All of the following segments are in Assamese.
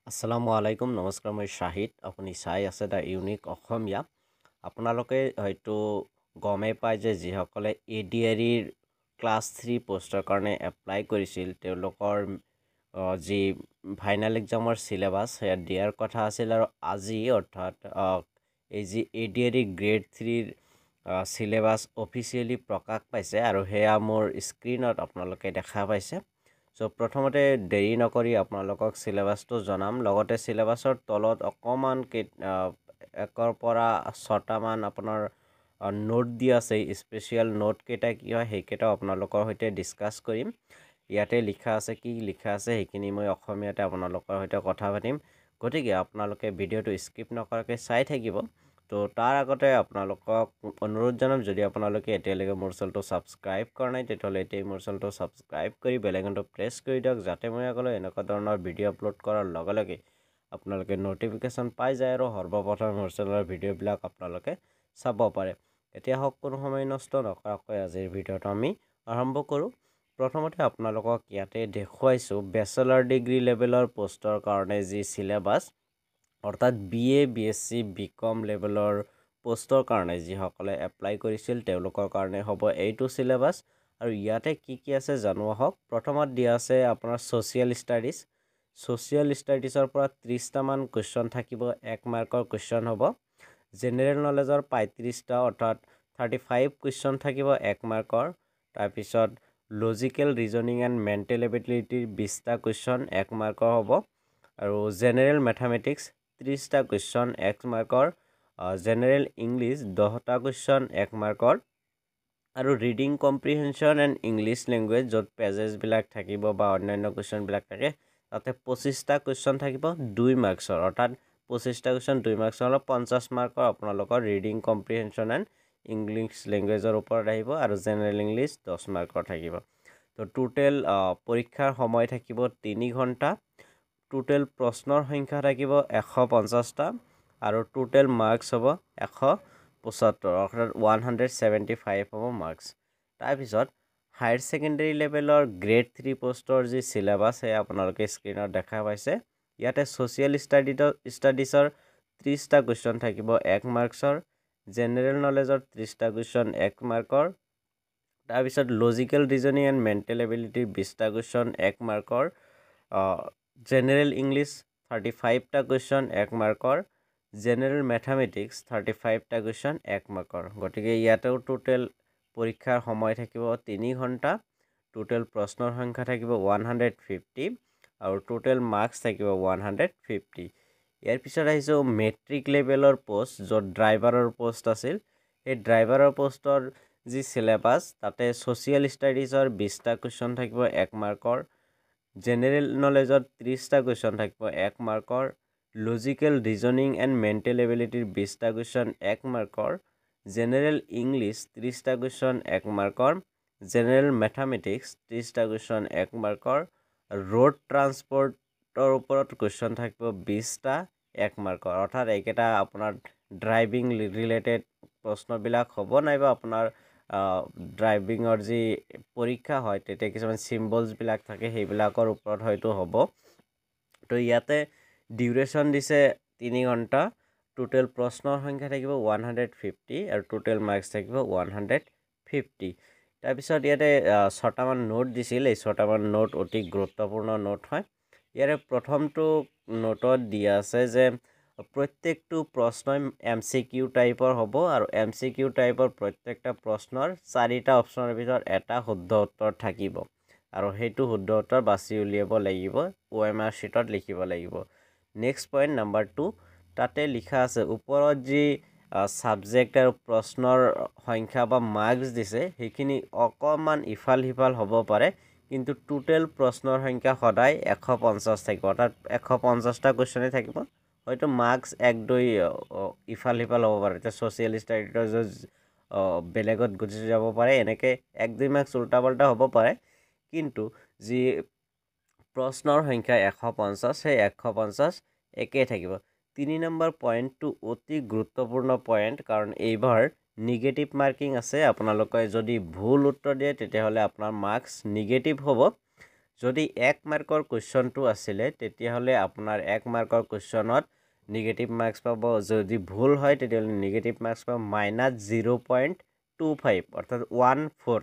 আসসালামু আলাইকুম নমস্কাৰ মই শাহিদ আপুনি চাই আছে দা ইউনিক অসমীয়া আপোনালোকে হয়তো গমে পায় যে যিসকলে এডিআৰিৰ ক্লাছ 3 পোষ্টৰ কাৰণে এপ্লাই কৰিছিল তেওঁলোকৰ যি ফাইনেল এক্সামৰ সিলেবাস সেয়া দিয়াৰ কথা আছিল আৰু আজি অৰ্থাৎ এই যি এডিআৰি গ্ৰেড 3ৰ সিলেবাস অফিচিয়েলি প্ৰকাশ পাইছে আৰু সেয়া মোৰ স্ক্ৰীনত আপোনালোকে দেখা পাইছে সো প্ৰথমতে দেৰি নকৰি আপোনালোকক সিলেবাসটো জনাম লগতে সিলেবাসৰ তলত অকমান একৰ পৰা 6টা মান আপোনাৰ নোট দিয়া আছে স্পেশাল নোট কেইটা কি হয় সেইকেইটা আপোনালোকৰ সৈতে ডিসকাস কৰিম ইয়াতে লিখা আছে কি লিখা আছে সেইখিনি মই অসমীয়াতে আপোনালোকৰ সৈতে কথা পাতিম গতিকে আপোনালোকে ভিডিওটো স্কিপ নকৰাকৈ চাই থাকিব তো তাৰ আগতে আপোনালোকক অনুৰোধ জনাম যদি আপোনালোকে এতিয়ালৈকে মোৰ চেনেলটো সাবস্ক্ৰাইব কৰা নাই তেতিয়াহ'লে এতিয়া মোৰ চেনেলটো সাবস্ক্ৰাইব কৰি বেল আইকনটো প্ৰেছ কৰি দিয়ক যাতে মই আগলৈ এনেকুৱা ধৰণৰ ভিডিও আপলোড কৰাৰ লগে লগে আপোনালোকে নটিফিকেশন পাই যায় আৰু সৰ্বপ্ৰথম মোৰ চেনেলৰ ভিডিওবিলাক আপোনালোকে চাব পাৰে এতিয়া হক কোনো সময় নষ্ট নকৰাকৈ আজিৰ ভিডিওটো আমি আৰম্ভ কৰোঁ প্ৰথমতে আপোনালোকক ইয়াতে দেখুৱাইছো বেচেলৰ ডিগ্ৰী লেভেলৰ পোষ্টৰ কাৰণে যি সিলেবাস অৰ্থাৎ বিএ বিএসসি বিকম লেভেলৰ পোষ্টৰ কাৰণে যিসকলে এপ্লাই কৰিছিল তেওঁলোকৰ কাৰণে হ'ব এইটো সিলেবাস আৰু ইয়াতে কি আছে জানো হওক প্ৰথমত দিয়া আছে আপোনাৰ সোশিয়াল ষ্টাডিজৰ পৰা 30টা মান কোৱেশ্চন থাকিব 1 মাৰ্কৰ কোৱেশ্চন হ'ব জেনেৰেল নলেজৰ 35টা অৰ্থাৎ 35 কোৱেশ্চন থাকিব 1 মাৰ্কৰ তাৰ পিছত লজিক্যাল ৰিজনিং এণ্ড মেণ্টেল এবিলিটিৰ 20টা কোৱেশ্চন 1 মাৰ্কৰ হ'ব আৰু জেনেৰেল ম্যাথমেটিক্স 30টা কোৱেশ্চন 1 মাৰ্কৰ জেনেৰেল ইংলিছ 10টা কোৱেশ্চন 1 মাৰ্কৰ আৰু ৰিডিং কম্প্ৰিহেনশন এণ্ড ইংলিছ ল্যাঙ্গুৱেজ য'ত পেজেছ বিলাক থাকিব বা অন্যান্য কোৱেশ্চন বিলাক থাকে তাতে 25টা কোৱেশ্চন থাকিব 2 মাৰ্কছৰ অৰ্থাৎ 25টা কোৱেশ্চন 2 মাৰ্কছৰ হল 50 মাৰ্কৰ আপোনালোকৰ ৰিডিং কম্প্ৰিহেনশন এণ্ড ইংলিছ ল্যাঙ্গুৱেজৰ ওপৰত আহিব আৰু জেনেৰেল ইংলিছ 10 মাৰ্কৰ থাকিব তো টোটেল পৰীক্ষাৰ সময় থাকিব 3 ঘণ্টা টোটেল প্ৰশ্নৰ সংখ্যা থাকিব 150টা আৰু টোটেল মাৰ্কস হ'ব 175 অৰ্থাৎ 175 হ'ব মাৰ্কস তাৰ পিছত হায়াৰ সেকেন্ডাৰী লেভেলৰ গ্ৰেড 3 পোষ্টৰ যি সিলেবাস হে আপোনালোকে স্ক্ৰীনত দেখা পাইছে ইয়াতে সোশিয়াল ষ্টাডিজৰ 30টা কোৱেশ্চন থাকিব 1 মাৰ্কসৰ জেনেৰেল নলেজৰ 30টা কোৱেশ্চন 1 মাৰ্কৰ তাৰ পিছত লজিক্যাল ৰিজনিং এণ্ড মেণ্টেল এবিলিটিৰ 20টা কোৱেশ্চন 1 মাৰ্কৰ জেনেৰেল ইংলিছ 35টা কোৱেশ্চন 1 মাৰ্কৰ জেনেৰেল ম্যাথমেটিক্স 35টা কোৱেশ্চন 1 মাৰ্কৰ গতিকে ইয়াতেও টোটেল পৰীক্ষাৰ সময় থাকিব 3 ঘণ্টা টোটেল প্ৰশ্নৰ সংখ্যা থাকিব 150 আৰু টোটেল মাৰ্কস থাকিব 150 ইয়াৰ পিছত আহিছো মেট্ৰিক লেভেলৰ পোষ্ট য'ত ড্ৰাইভাৰৰ পোষ্ট আছিল এই ড্ৰাইভাৰৰ পোষ্টৰ যি সিলেবাস তাতে সোশিয়াল ষ্টাডিজৰ 20টা কোৱেশ্চন থাকিব 1 মাৰ্কৰ জেনেৰেল নলেজৰ 30টা কোৱেশ্চন থাকিব 1 মাৰ্কৰ লজিক্যাল ৰিজনিং এণ্ড মেণ্টেল এবিলিটিৰ 20টা কোৱেশ্চন 1 মাৰ্কৰ জেনেৰেল ইংলিছ 30টা কোৱেশ্চন 1 মাৰ্কৰ জেনেৰেল ম্যাথমেটিক্স 30টা কোৱেশ্চন 1 মাৰ্কৰ ৰোড ট্ৰান্সপৰ্টৰ ওপৰত কোৱেশ্চন থাকিব 20টা 1 মাৰ্কৰ অৰ্থাৎ এইকেইটা আপোনাৰ ড্ৰাইভিং ৰিলেটেড প্ৰশ্নবিলাক হ'ব নাইবা আপোনাৰ ড্ৰাইভিংৰ যি পৰীক্ষা হয় তেতিয়া কিছুমান সিম্বলছ বিলাক থাকে সেইবিলাকৰ ওপৰত হয়তো হ'ব তো ইয়াতে ডিউৰেশ্যন দিছে 3 ঘণ্টা টোটেল প্ৰশ্নৰ সংখ্যা থাকিব 150 আৰু টোটেল মাৰ্কস থাকিব 150 তাৰ পিছত ইয়াতে 6টা মান নোট দিছিল এই 6টা মান নোট অতি গুৰুত্বপূৰ্ণ নোট হয় ইয়াৰে প্ৰথমটো নোটত দিয়া আছে যে প্ৰত্যেকটো প্ৰশ্নই এমসিকিউ টাইপৰ হ'ব আৰু এমসিকিউ টাইপৰ প্ৰত্যেকটা প্ৰশ্নৰ 4টা অপচনৰ ভিতৰত এটা শুদ্ধ উত্তৰ থাকিব আৰু হেতু শুদ্ধ উত্তৰ বাছি উলিয়াব লাগিব ওএমআৰ শীটত লিখিব লাগিব নেক্সট পইণ্ট নাম্বাৰ 2 তাতে লিখা আছে ওপৰত যি সাবজেক্ট আৰু প্ৰশ্নৰ সংখ্যা বা মাৰ্কস দিছে সেইখিনি অকমান ইফাল হিফাল হ'ব পাৰে কিন্তু টোটেল প্ৰশ্নৰ সংখ্যা সদায় 150 থাকিব অৰ্থাৎ 150টা কোৱেশ্চনে থাকিব হয়তো মাৰ্কস 1-2 ইফাল হিফাল হ'ব পাৰে তে সোশিয়াল ষ্টাডিজৰ বেলেগত গুচি যাব পাৰে এনেকে 1-2 মাৰ্কস উল্টা পাল্টা হ'ব পাৰে কিন্তু যি প্ৰশ্নৰ সংখ্যা 150 সেই 150 একে থাকিব 3 নম্বৰ পইণ্টটো অতি গুৰুত্বপূৰ্ণ পইণ্ট কাৰণ এইবাৰ নিগেটিভ মাৰ্কিং আছে আপোনালোকে যদি ভুল উত্তৰ দিয়ে তেতিয়াহলে আপোনাৰ মাৰ্কস নিগেটিভ হ'ব যদি 1 মাৰ্কৰ কুৱেশ্যনটো আছিলে তেতিয়াহ'লে আপোনাৰ 1 মাৰ্কৰ কুৱেশ্যনত নিগেটিভ মাৰ্কছ পাব যদি ভুল হয় তেতিয়াহ'লে নিগেটিভ মাৰ্কছ পাব -0.25 অৰ্থাৎ 1/4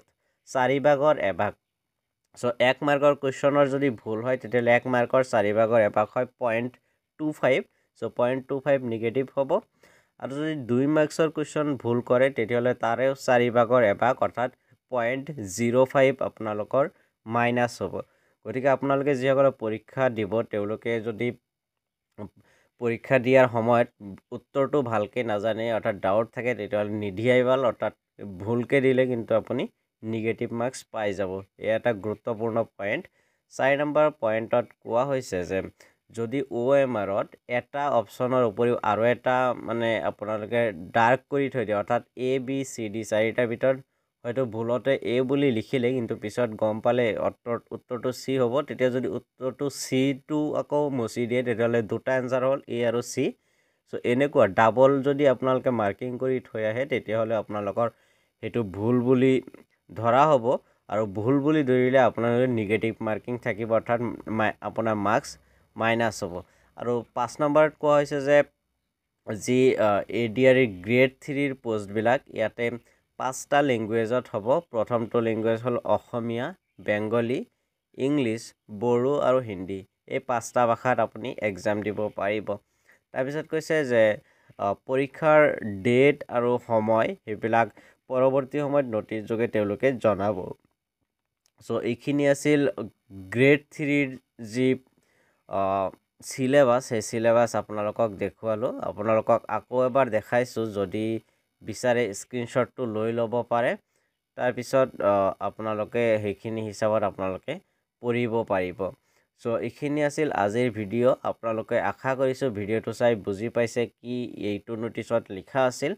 4 ভাগৰ এভাগ সো 1 মাৰ্কৰ কুৱেশ্যনৰ যদি ভুল হয় তেতিয়াহ'লে 1 মাৰ্কৰ 4 ভাগৰ এভাগ হয় 0.25 সো 0.25 নিগেটিভ হ'ব আৰু যদি 2 মাৰ্কছৰ কুৱেশ্যন ভুল কৰে তেতিয়াহ'লে তাৰে 4 ভাগৰ এভাগ অৰ্থাৎ 0.05 আপোনালোকৰ মাইনাছ হ'ব গতিকে আপোনালোকে যিসকলে পৰীক্ষা দিব তেওঁলোকে যদি পৰীক্ষা দিয়াৰ সময়ত উত্তৰটো ভালকৈ নাজানে অৰ্থাৎ ডাউট থাকে তেতিয়াহ'লে নিদিয়াই ভাল অৰ্থাৎ ভুলকৈ দিলে কিন্তু আপুনি নিগেটিভ মাৰ্কছ পাই যাব এয়া এটা গুৰুত্বপূৰ্ণ পইণ্ট 4 নম্বৰ পইণ্টত কোৱা হৈছে যে যদি OMRত এটা অপশ্যনৰ উপৰিও আৰু এটা মানে আপোনালোকে ডাৰ্ক কৰি থৈ দিয়ে অৰ্থাৎ ABCD চাৰিটাৰ ভিতৰত হয়তো ভুলতে A বুলি লিখিলে কিন্তু পিছত গম পালে উত্তৰটো C হ'ব তেতিয়া যদি উত্তৰটো C টো আকৌ মুছি দিয়ে তেতিয়াহ'লে দুটা এনসাৰ হ'ল A আৰু C সো এনেকুৱা ডাবল যদি আপোনালোকে মাৰ্কিং কৰি থৈ আহে তেতিয়াহ'লে আপোনালোকৰ হেতু ভুল বুলি ধৰা হ'ব আৰু ভুল বুলি ধৰিলে আপোনালোকৰ নিগেটিভ মাৰ্কিং থাকিব অৰ্থাৎ আপোনাৰ মাৰ্কছ মাইনাছ হ'ব আৰু 5 নম্বৰত কোৱা হৈছে যে যি ADR গ্ৰেড 3 ৰ পোষ্টবিলাক ইয়াতে 5টা ল্যাঙ্গুৱেজত হ'ব প্ৰথমটো ল্যাঙ্গুৱেজ হ'ল অসমীয়া বেংগলী ইংলিছ বড়ো আৰু হিন্দী এই 5টা ভাষাত আপুনি এক্সাম দিব পাৰিব তাৰপিছত কৈছে যে পৰীক্ষাৰ ডেট আৰু সময় হেবিলাক পৰৱৰ্তী সময়ত নোটিছ যোগে তেওঁলোকে জনাব সো এইখিনি আছিল গ্ৰেড 3 ৰ যি সিলেবাস সেই সিলেবাস আপোনালোকক দেখুৱালো আপোনালোকক আকৌ এবাৰ দেখাইছো যদি বিচাৰে স্ক্ৰিনশ্বটটো লৈ ল'ব পাৰে তাৰ পিছত আপোনালোকে সেইখিনি হিচাপত আপোনালোকে পঢ়িব পাৰিব সো এইখিনি আছিল আজিৰ ভিডিও আপোনালোকে আশা কৰিছো ভিডিওটো চাই বুজি পাইছে কি এইটো নোটিছত লিখা আছিল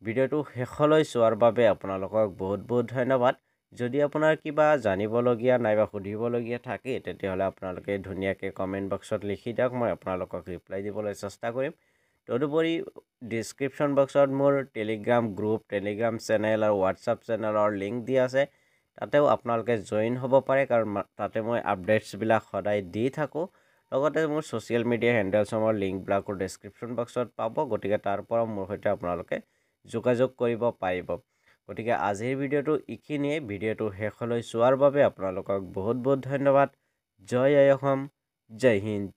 ভিডিওটো শেষলৈ চোৱাৰ বাবে আপোনালোকক বহুত বহুত ধন্যবাদ যদি আপোনাৰ কিবা জানিবলগীয়া নাইবা সুধিবলগীয়া থাকে তেতিয়াহ'লে আপোনালোকে ধুনীয়াকৈ কমেন্ট বক্সত লিখি দিয়ক মই আপোনালোকক ৰিপ্লাই দিবলৈ চেষ্টা কৰিম তদুপৰি ডেসক্ৰিপশন বক্সত মোৰ টেলিগ্ৰাম গ্ৰুপ টেলিগ্ৰাম চেনেল আৰু হোৱাটছআপ চেনেলৰ লিংক দিয়া আছে তাতেও আপোনালোকে জয়েন হ'ব পাৰে কাৰণ তাতে মই আপডেটছবিলাক সদায় দি থাকো লগতে মোৰ সোশ্যাল মিডিয়া হেণ্ডেলছৰ লিংকবিলাকো ডেসক্ৰিপশন বক্সত পাব গতিকে তাৰ পৰা মোৰ সৈতে আপোনালোকে যোগাযোগ কৰিব পাৰিব গতিকে আজিৰ ভিডিওটো ইখিনিয়ে ভিডিওটো শেষলৈ চোৱাৰ বাবে আপোনালোকক বহুত বহুত ধন্যবাদ জয় অসম জয় হিন্দ